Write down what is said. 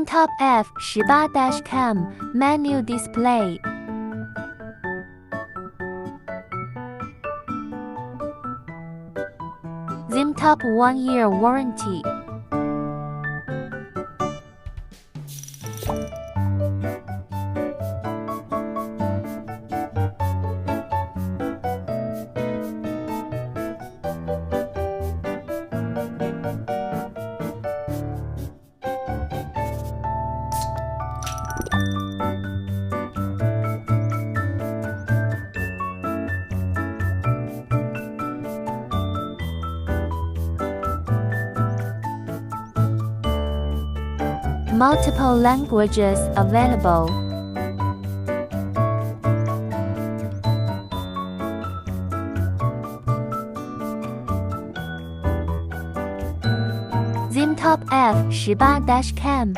ZimTop F18 Dashcam Menu Display. ZimTop 1-year warranty. Multiple languages available. ZimTop F18 Dashcam